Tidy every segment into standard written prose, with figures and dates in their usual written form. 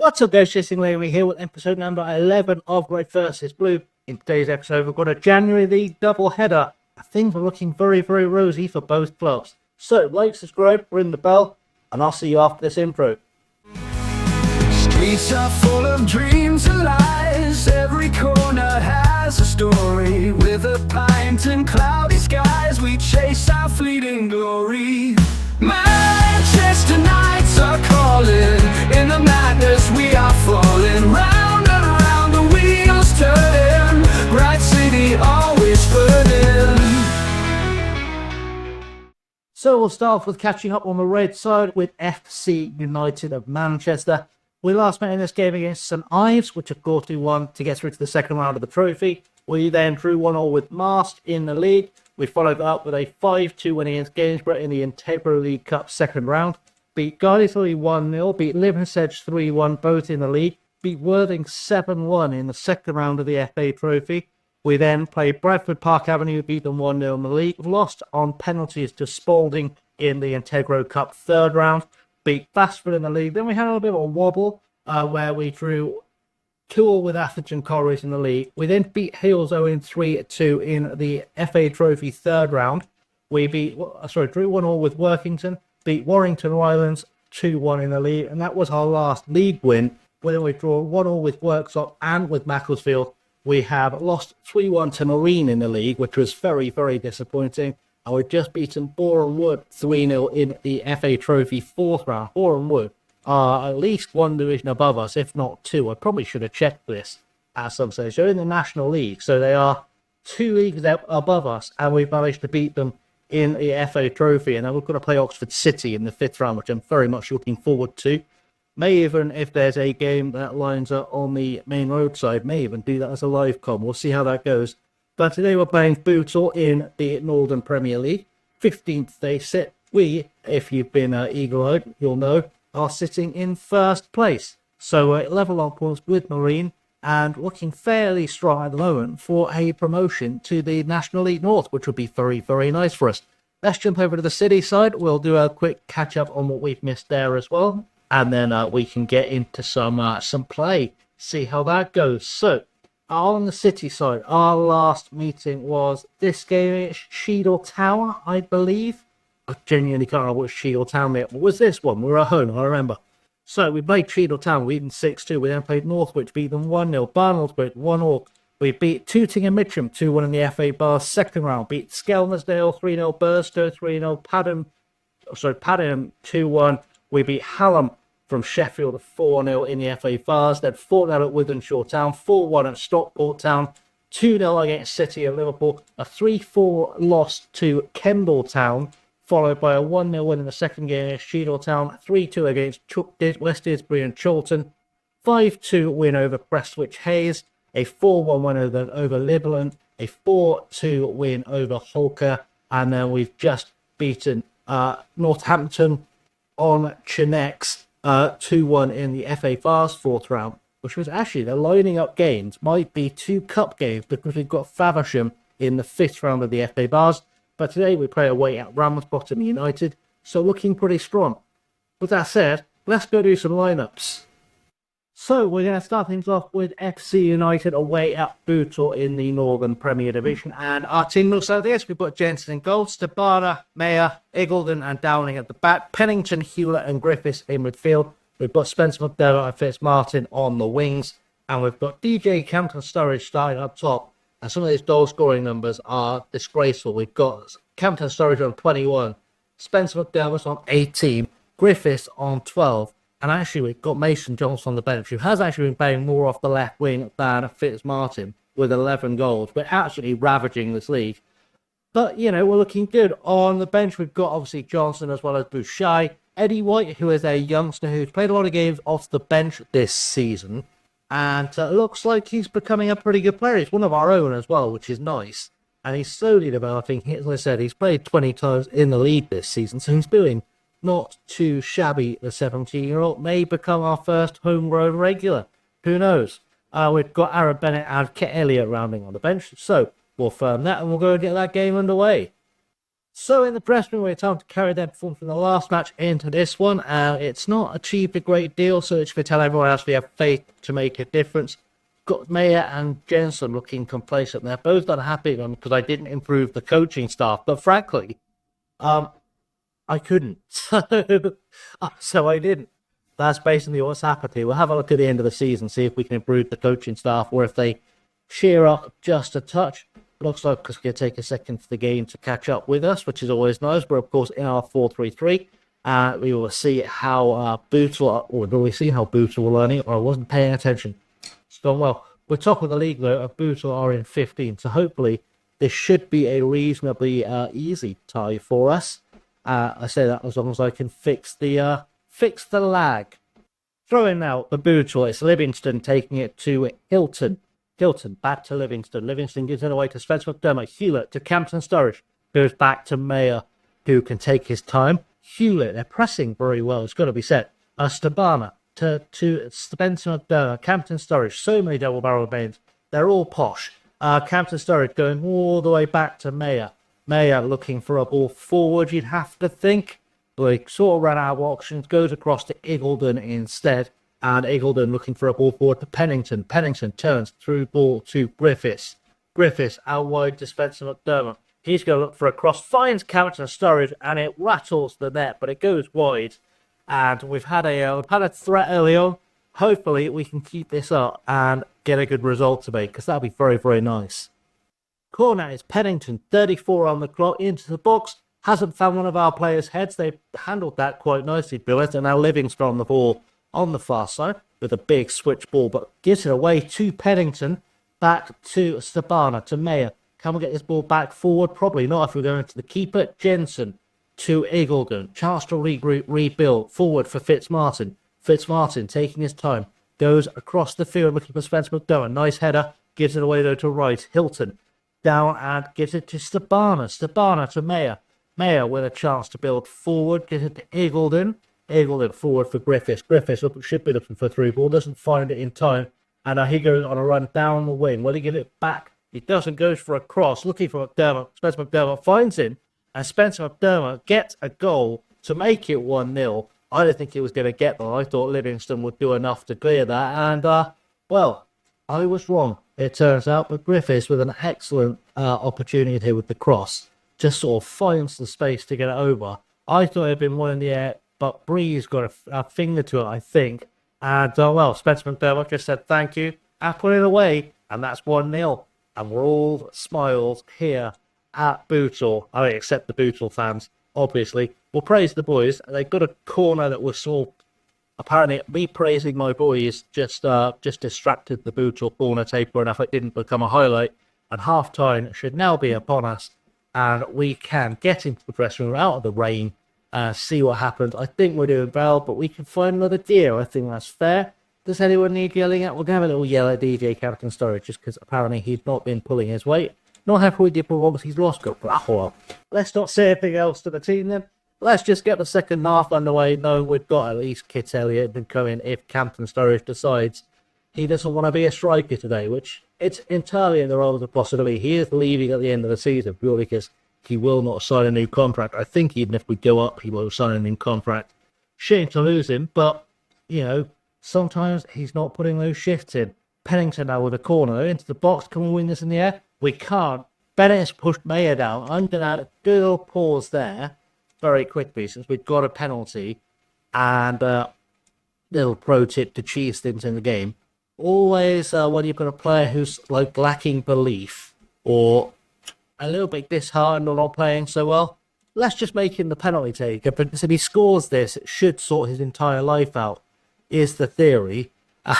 What's up, Ghost Chasing Larry here with episode number 11 of Red vs Blue. In today's episode, we've got a January League double header. Things are looking very, very rosy for both clubs. So, like, subscribe, ring the bell, and I'll see you after this intro. Streets are full of dreams and lies. Every corner has a story. With a pint and cloudy skies, we chase our fleeting glory. Manchester Knights are calling. In the madness we are falling. Round and round the wheels turning. Bright city always burning. So we'll start off with catching up on the red side with FC United of Manchester. We last met in this game against St Ives, which of course we won to get through to the second round of the trophy. We then drew 1-1 with Mast in the league. We followed that up with a 5-2 win against Gainsborough in the Integral League Cup second round. Beat Guiseley 1-0, beat Liversedge 3-1 both in the league. Beat Worthing 7-1 in the second round of the FA Trophy. We then played Bradford Park Avenue, beat them 1-0 in the league. Lost on penalties to Spalding in the Integral Cup third round. Beat Basford in the league. Then we had a little bit of a wobble where we drew 2-2 with Atherton Colliery in the league. We then beat Halesoe 3-2 in the FA Trophy third round. We drew 1-1 with Workington, beat Warrington Rylands 2-1 in the league, and that was our last league win. When we draw 1-1 with Worksop and with Macclesfield, we have lost 3-1 to Marine in the league, which was very, very disappointing. And we've just beaten Boreham Wood 3-0 in the FA Trophy fourth round. Boreham Wood are at least one division above us, if not two. I probably should have checked this at some stage. They're in the National League, so they are two leagues above us, and we've managed to beat them in the FA Trophy. And then we've got to play Oxford City in the fifth round, which I'm very much looking forward to. May even, if there's a game that lines up on the Maine Road side, may even do that as a live com. We'll see how that goes. But today we're playing Bootle in the Northern Premier League. 15th they sit. We, if you've been eagle-eyed, you'll know, are sitting in first place. So we're level on points with Marine and looking fairly strong at the moment for a promotion to the National League North, which would be very, very nice for us. Let's jump over to the City side. We'll do a quick catch-up on what we've missed there as well. And then we can get into some play, see how that goes. So, on the City side, our last meeting was this game at Cheadle Tower, I believe. I genuinely can't remember which Cheadle Town it was. This one. We were at home, I remember. So, we played Cheadle Town, we beat them 6-2. We then played Northwich, beat them 1-0. Barnoldsbridge, 1-0. We beat Tooting and Mitcham, 2-1 in the FA Bar second round. Beat Skelmersdale, 3-0. Burstow, 3-0. Paddington, 2-1. We beat Hallam from Sheffield 4-0 in the FA Vars, then 4-0 at Wythenshawe Town, 4-1 at Stockport Town, 2-0 against City of Liverpool, a 3-4 loss to Kemble Town, followed by a 1-0 win in the second game against Cheadle Town, 3-2 against West Didsbury and Chorlton, 5-2 win over Prestwich Hayes, a 4-1 win over Liberland, a 4-2 win over Holker, and then we've just beaten Northampton on Chinex 2-1 in the FA Vars fourth round, which was actually the lining up games might be two cup games because we've got Faversham in the fifth round of the FA Vars. But today we play away at Ramsbottom United, so looking pretty strong. With that said, let's go do some lineups. So we're going to start things off with FC United away at Bootle in the Northern Premier Division. And our team looks like this. We've got Jensen in goal, Stabara, Mayer, Iggulden and Downing at the back, Pennington, Hewlett and Griffiths in midfield. We've got Spencer McDermott and Fitzmartin on the wings. And we've got DJ Campton Sturridge starting up top. And some of these goal scoring numbers are disgraceful. We've got Campton Sturridge on 21, Spencer McDermott on 18, Griffiths on 12. And actually, we've got Mason Johnson on the bench, who has actually been playing more off the left wing than Fitzmartin with 11 goals. We're absolutely ravaging this league. But, you know, we're looking good. On the bench, we've got, obviously, Johnson as well as Bouchai. Eddie White, who is a youngster who's played a lot of games off the bench this season. And looks like he's becoming a pretty good player. He's one of our own as well, which is nice. And he's slowly developing. As I said, he's played 20 times in the league this season, so he's doing not too shabby. The 17-year-old may become our first homegrown regular. Who knows? We've got Aaron Bennett and Kit Elliott rounding on the bench. So we'll firm that and we'll go and get that game underway. So in the dressing room, it's time to carry their performance from the last match into this one. It's not achieved a great deal, so it's to tell everyone else we have faith to make a difference. Got Mayer and Jensen looking complacent. They're both unhappy because I didn't improve the coaching staff, but frankly, I couldn't. So I didn't. That's basically what's happened here. We'll have a look at the end of the season, see if we can improve the coaching staff or if they cheer up just a touch. Looks like it's going to take a second for the game to catch up with us, which is always nice. But of course, in our 4-3-3, we will see how Bootle, or will we see how Bootle will learn it? Or I wasn't paying attention. It's gone well. We're top of the league though, and Bootle are in 15, so hopefully this should be a reasonably easy tie for us. I say that as long as I can fix the lag. Throwing now the Bootle, it's Livingston taking it to Hilton. Hilton back to Livingston. Livingston gives it away to Spencer McDermott. Hewlett to Campton Sturridge. Goes back to Mayer, who can take his time. Hewlett, they're pressing very well. It's got to be said. Stabana to Spencer McDermott. Campton Sturridge. So many double barrel Banes. They're all posh. Campton Sturridge going all the way back to Mayer. Mayer looking for a ball forward, you'd have to think. But he sort of ran out of options. Goes across to Eagledon instead. And Eagledon looking for a ball forward to Pennington. Pennington turns through ball to Griffiths. Griffiths out wide to Spencer McDermott. He's going to look for a cross. Finds Campton Sturridge and it rattles the net, but it goes wide. And we've had a threat early on. Hopefully we can keep this up and get a good result today, because that'll be very, very nice. Corner is Pennington, 34 on the clock, into the box. Hasn't found one of our players' heads. They've handled that quite nicely, Billet. And now Livingston on the ball on the far side with a big switch ball, but gives it away to Pennington, back to Stabana, to Mayer. Can we get this ball back forward? Probably not if we're going to the keeper. Jensen to Eagledon. Chance to regroup, rebuild. Forward for Fitzmartin. Fitzmartin taking his time. Goes across the field looking for Spencer McDermott. Nice header. Gives it away though to Wright. Hilton down and gives it to Stabana. Stabana to Mayer. Mayer with a chance to build forward. Gives it to Eagledon. Eagledon forward for Griffiths. Griffiths should be looking for a through ball. Doesn't find it in time. And he goes on a run down the wing. Will he get it back? He doesn't. Goes for a cross. Looking for McDermott. Spencer McDermott finds him. And Spencer McDermott gets a goal to make it 1-0. I didn't think he was going to get that. I thought Livingston would do enough to clear that. And, well, I was wrong, it turns out. But Griffiths with an excellent opportunity here with the cross. Just sort of finds the space to get it over. I thought it had been one in the air, but Bree's got a finger to it, I think. And, well, Spencer McDermott just said thank you and put it away. And that's 1-0. And we're all smiles here at Bootle. I mean, except the Bootle fans, obviously. We'll praise the boys. They got a corner that was sort of, apparently, me praising my boys just distracted the Bootle corner taker enough. It didn't become a highlight. And half-time should now be upon us. And we can get into the dressing room out of the rain, see what happens. I think we're doing well, but we can find another deal. I think that's fair. Does anyone need yelling at? We're going to have a little yell at DJ Captain Storage, just because apparently he's not been pulling his weight. Not happy with the performance he's lost. Let's not say anything else to the team then. Let's just get the second half underway, knowing we've got at least Kit Elliott and go in if Campton Sturridge decides he doesn't want to be a striker today, which it's entirely in the realm of the possibility. He is leaving at the end of the season purely because he will not sign a new contract. I think even if we go up, he will sign a new contract. Shame to lose him, but, you know, sometimes he's not putting those shifts in. Pennington now with a corner into the box. Can we win this in the air? We can't. Bennett's pushed Mayer down. I'm going to add a good little pause there very quickly since we've got a penalty. And little pro tip to cheese things in the game. Always when you've got a player who's like lacking belief or a little bit disheartened or not playing so well, let's just make him the penalty taker. But if he scores this, it should sort his entire life out, is the theory. I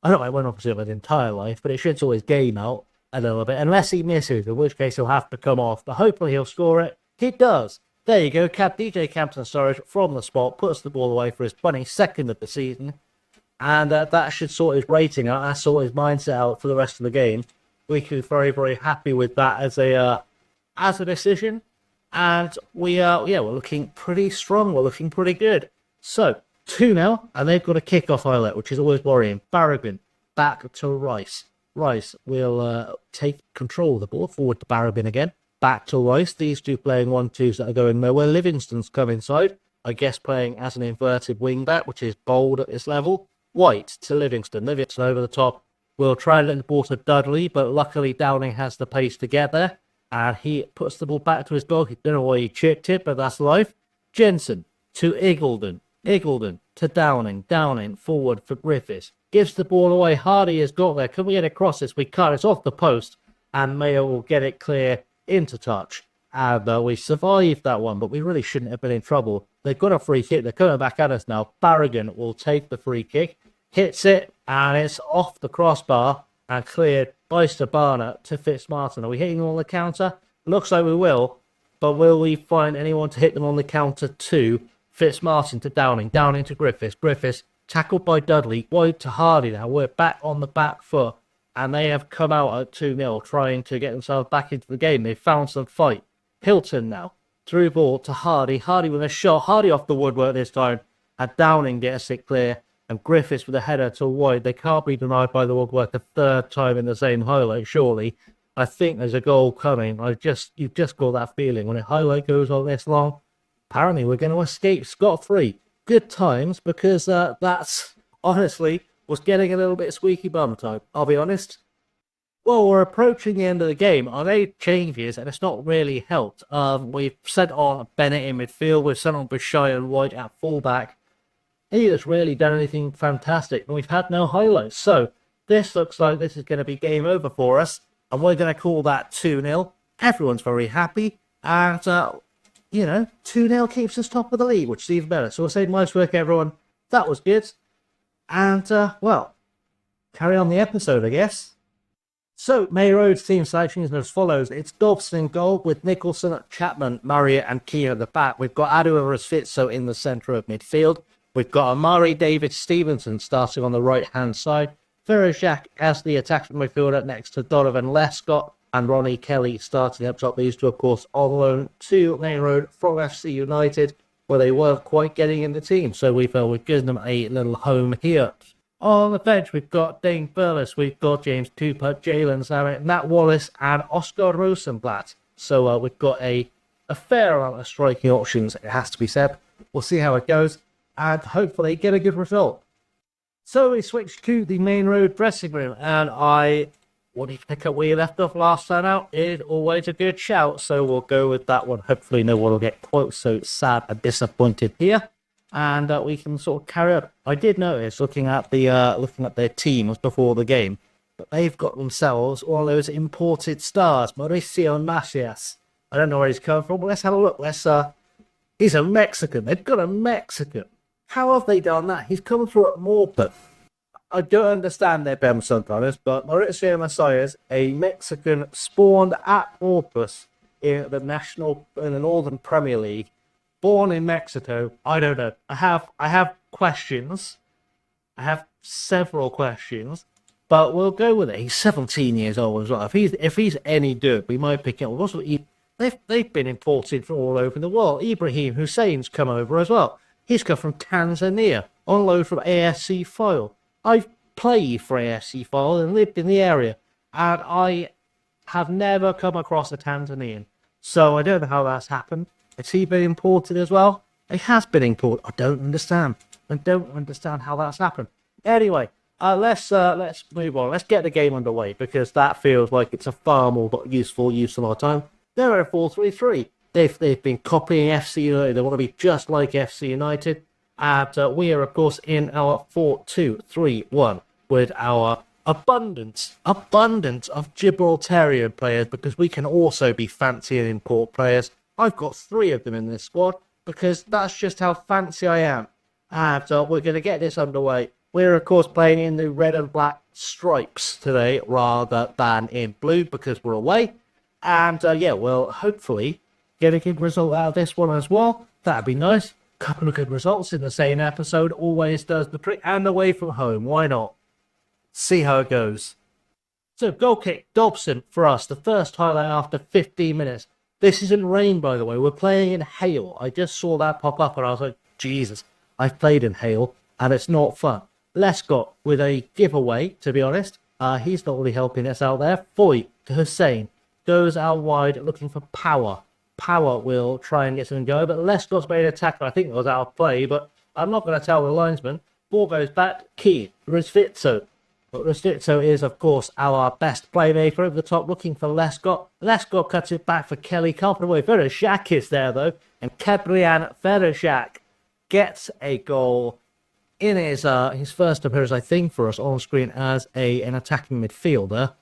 don't know, it won't obviously have his entire life, but it should sort his game out a little bit, unless he misses, in which case he'll have to come off. But hopefully he'll score it. He does. There you go. DJ Campton Sturridge from the spot puts the ball away for his 22nd of the season. And that should sort his rating out. That sort his mindset out for the rest of the game. We can be very, very happy with that as a decision. And we're looking pretty strong. We're looking pretty good. So, 2-0, and they've got a kick-off highlight, which is always worrying. Barrabin back to Rice. Rice will take control of the ball. Forward to Barrabin again. back to Rice. These two playing 1-2s that are going nowhere. Livingston's come inside, I guess playing as an inverted wing back, which is bold at this level. White to Livingston. Livingston over the top. We'll try and let the ball to Dudley, but luckily Downing has the pace to get there. And he puts the ball back to his goal. He don't know why he chipped it, but that's life. Jensen to Iggulden. Iggulden to Downing. Downing forward for Griffiths. Gives the ball away. Hardy has got there. Can we get across this? We can't. It's off the post. And Mayo will get it clear into touch. And we survived that one, but we really shouldn't have been in trouble. They've got a free kick. They're coming back at us now. Barragan will take the free kick. Hits it, and it's off the crossbar and cleared by Stabana to Fitzmartin. Are we hitting on the counter? Looks like we will, but will we find anyone to hit them on the counter too? Fitzmartin to Downing. Downing to Griffiths. Griffiths tackled by Dudley. Wide to Hardy now. We're back on the back foot, and they have come out at 2-0 trying to get themselves back into the game. They've found some fight. Hilton now. Through ball to Hardy. Hardy with a shot. Hardy off the woodwork this time. And Downing gets it clear. And Griffiths with a header to wide. They can't be denied by the woodwork a third time in the same highlight, surely. I think there's a goal coming. You've just got that feeling when a highlight goes on this long. Apparently we're going to escape scot-free. Good times, because that's honestly was getting a little bit squeaky bum time, I'll be honest. Well, we're approaching the end of the game. I made changes, and it's not really helped. We've sent on Bennett in midfield. We've sent on Bashai and White at fullback. He has really done anything fantastic, and we've had no highlights. So this looks like this is going to be game over for us, and we're going to call that 2-0. Everyone's very happy, and 2-0 keeps us top of the league, which is even better. So we'll say nice work, everyone. That was good. And, carry on the episode, I guess. So, Maine Road's team selection is as follows. It's Dobson in goal with Nicholson, Chapman, Marriott and Keane at the back. We've got Adua as Fitzo in the centre of midfield. We've got Amari David Stevenson starting on the right-hand side. Verajak as the attacking midfielder next to Donovan Lescott. And Ronnie Kelly starting up top. These two, of course, on loan to Maine Road from FC United, where they weren't quite getting in the team. So we've given them a little home here. On the bench, we've got Dane Burles, we've got James Cooper, Jalen Zammit, Nat Wallace, and Oscar Rosenblatt. So we've got a fair amount of striking options, it has to be said. We'll see how it goes, and hopefully get a good result. So we switch to the Maine Road dressing room, and what do you pick up where you left off last time out? Is always a good shout, so we'll go with that one. Hopefully no one will get quite so sad and disappointed here. And we can sort of carry on. I did notice looking at their teams before the game, but they've got themselves all those imported stars. Mauricio Macias. I don't know where he's come from, but let's have a look. He's a Mexican. They've got a Mexican. How have they done that? He's come through at Morpeth. I don't understand their BEM sometimes, but Mauricio Macias, a Mexican spawned at Morpeth in the Northern Premier League. Born in Mexico, I don't know. I have questions. I have several questions, but we'll go with it. He's 17 years old as well. If he's any good, we might pick him up. Also, they've been imported from all over the world. Ibrahim Hussein's come over as well. He's come from Tanzania on loan from AFC File. I've played for AFC File and lived in the area, and I have never come across a Tanzanian. So I don't know how that's happened. Has he been imported as well? He has been imported. I don't understand. How that's happened. Anyway, let's move on. Let's get the game underway, because that feels like it's a far more useful use of our time. They're at 4-3-3. They've been copying FC United. They want to be just like FC United. And we are, of course, in our 4-2-3-1 with our abundance of Gibraltarian players, because we can also be fancy and import players. I've got 3 of them in this squad, because that's just how fancy I am. And we're going to get this underway. We're, of course, playing in the red and black stripes today, rather than in blue, because we're away. And, we'll hopefully get a good result out of this one as well. That'd be nice. Couple of good results in the same episode always does the trick. And away from home, why not? See how it goes. So, goal kick, Dobson for us. The first highlight after 15 minutes. This isn't rain, by the way. We're playing in hail. I just saw that pop up and I was like, Jesus, I've played in hail and it's not fun. Lescott with a giveaway, to be honest. He's not really helping us out there. Foy to Hussein. goes out wide looking for Power. Power will try and get something going, but Lescott's made an tackle. I think it was out of play, but I'm not going to tell the linesman. Ball goes back. Key. Rosfitso. But Rosfitso is, of course, our best playmaker over the top, looking for Lescott. Lescott cuts it back for Kelly. Can't put away. Vereshak is there, though. And Kebrian Vereshak gets a goal in his first appearance, I think, for us on screen as an attacking midfielder.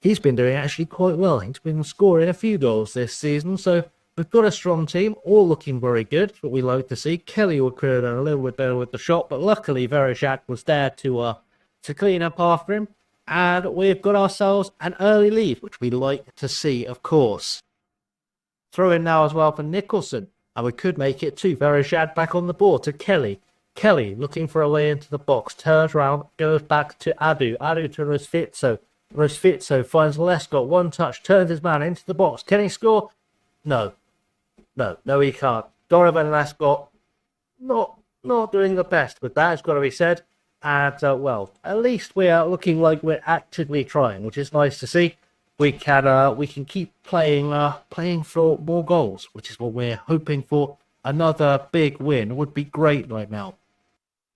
He's been doing actually quite well. He's been scoring a few goals this season, so we've got a strong team, all looking very good. That's what we like to see. Kelly would could have done a little bit better with the shot, but luckily Vereshak was there to clean up after him, and we've got ourselves an early lead, which we like to see, of course. Throw in now as well for Nicholson, and we could make it too. Vereshak back on the board to Kelly. Kelly looking for a way into the box, turns around, goes back to Adu. Adu to Rosfitso. Rosfitso finds Lescott, one touch, turns his man into the box. Can he score? No, he can't. Donovan Lescott not doing the best with that, it's got to be said. And, well, at least we are looking like we're actively trying, which is nice to see. We can keep playing for more goals, which is what we're hoping for. Another big win would be great right now.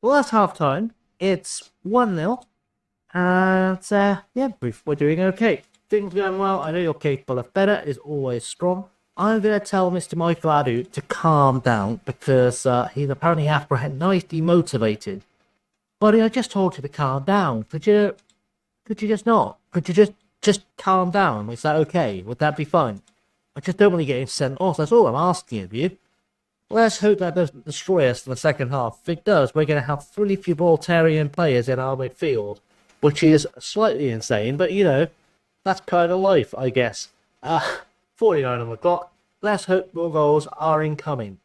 Well, that's half-time. It's 1-0. And, yeah, we're doing okay. Things going well. I know you're capable of better. Is always strong. I'm going to tell Mr. Michael Adu to calm down because he's apparently nicely demotivated. Buddy, I just told you to calm down. Could you just not? Could you just calm down? Is that okay? Would that be fine? I just don't want to get him sent off. That's all I'm asking of you. Let's hope that doesn't destroy us in the second half. If it does, we're going to have 3 Gibraltarian players in our midfield, which is slightly insane, but, you know, that's kind of life, I guess. 49 on the clock. Let's hope more goals are incoming.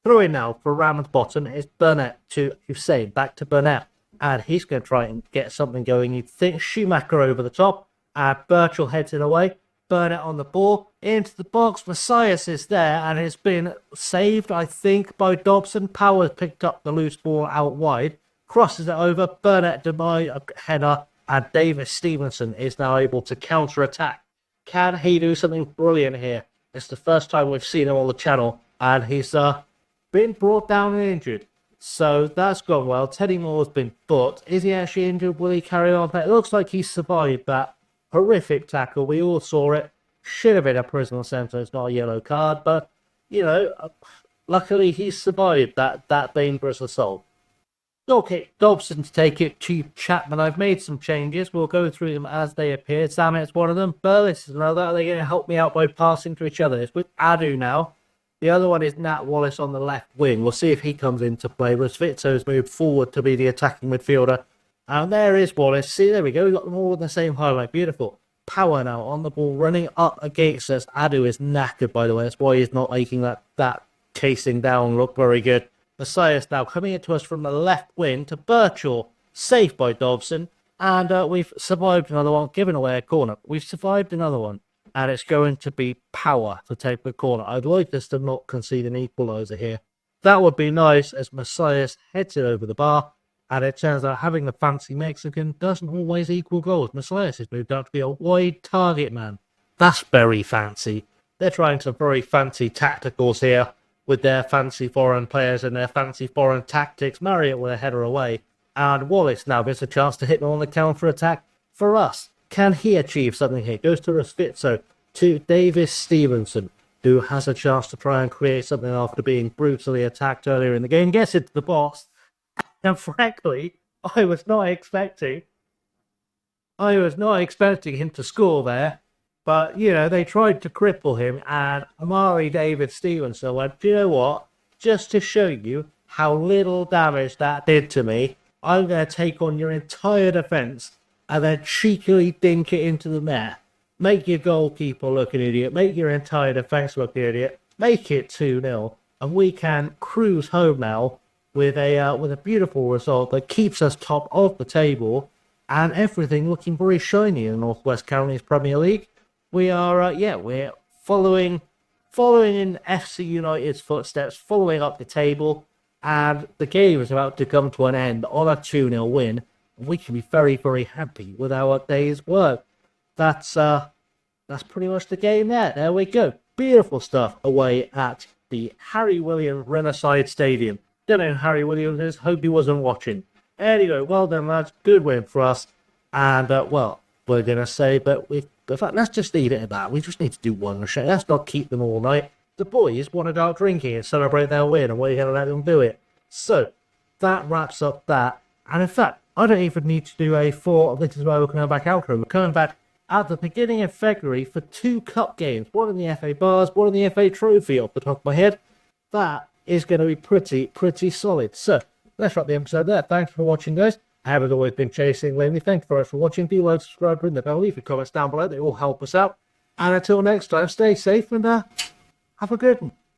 Throw in now for Ramsbottom is Burnett to Hussein. Back to Burnett. And he's going to try and get something going. You'd think Schumacher over the top. And Birchall heads it away. Burnett on the ball. Into the box. Messias is there and has been saved, I think, by Dobson. Powers picked up the loose ball out wide. Crosses it over. Burnett denied a header. And Davis Stevenson is now able to counter-attack. Can he do something brilliant here? It's the first time we've seen him on the channel. And he's been brought down and injured. So that's gone well. Teddy Moore's been booked. Is he actually injured? Will he carry on? It looks like he survived that horrific tackle. We all saw it. Should have been a prisoner sentence, not a yellow card. But, you know, luckily he survived that dangerous assault. Okay, Dobson to take it to Chapman. I've made some changes. We'll go through them as they appear. Zamet's one of them. Burles is another. Are they going to help me out by passing to each other? It's with Adu now. The other one is Nat Wallace on the left wing. We'll see if he comes into play. Rosfitso's moved forward to be the attacking midfielder. And there is Wallace. See, there we go. We got them all in the same highlight. Beautiful. Power now on the ball, running up against us. Adu is knackered, by the way. That's why he's not making that chasing down look very good. Messias now coming into us from the left wing to Birchall. Saved by Dobson. And we've survived another one, giving away a corner. We've survived another one. And it's going to be Power to take the corner. I'd like us to not concede an equaliser here. That would be nice as Messias heads it over the bar. And it turns out having the fancy Mexican doesn't always equal goals. Messias has moved out to be a wide target man. That's very fancy. They're trying some very fancy tacticals here with their fancy foreign players and their fancy foreign tactics. Marriott with a header away. And Wallace now gets a chance to hit them on the counter-attack for us. Can he achieve something here? Goes to Rosfitso, to Davis Stevenson, who has a chance to try and create something after being brutally attacked earlier in the game. Gets into the box. And frankly, I was not expecting him to score there. But, you know, they tried to cripple him. And Amari David Stevenson went, do you know what? Just to show you how little damage that did to me, I'm going to take on your entire defence and then cheekily dink it into the net. Make your goalkeeper look an idiot. Make your entire defence look an idiot. Make it 2-0. And we can cruise home now with a beautiful result that keeps us top of the table and everything looking very shiny in the North West Counties Premier League. We are, we're following in FC United's footsteps, following up the table, and the game is about to come to an end on a 2-0 win. We can be very, very happy with our day's work. That's that's pretty much the game there. There we go. Beautiful stuff away at the Harry Williams Renaissance Stadium. Don't know who Harry Williams is. Hope he wasn't watching. Anyway, well done, lads. Good win for us. And, well, we're going to say, but in fact, let's just leave it at that. We just need to do one show. Let's not keep them all night. The boys want to go out drinking and celebrate their win, and we're going to let them do it. So, that wraps up that. And in fact, I don't even need to do a this is where we're coming back outro. We're coming back at the beginning of February for 2 cup games. One in the FA Bars, one in the FA Trophy off the top of my head. That is going to be pretty solid. So, let's wrap the episode there. Thanks for watching, guys. I have, as always, been Chasing Laney. Thank you very much for watching. Be like, subscribe, ring the bell, leave your comments down below. They all help us out. And until next time, stay safe and have a good one.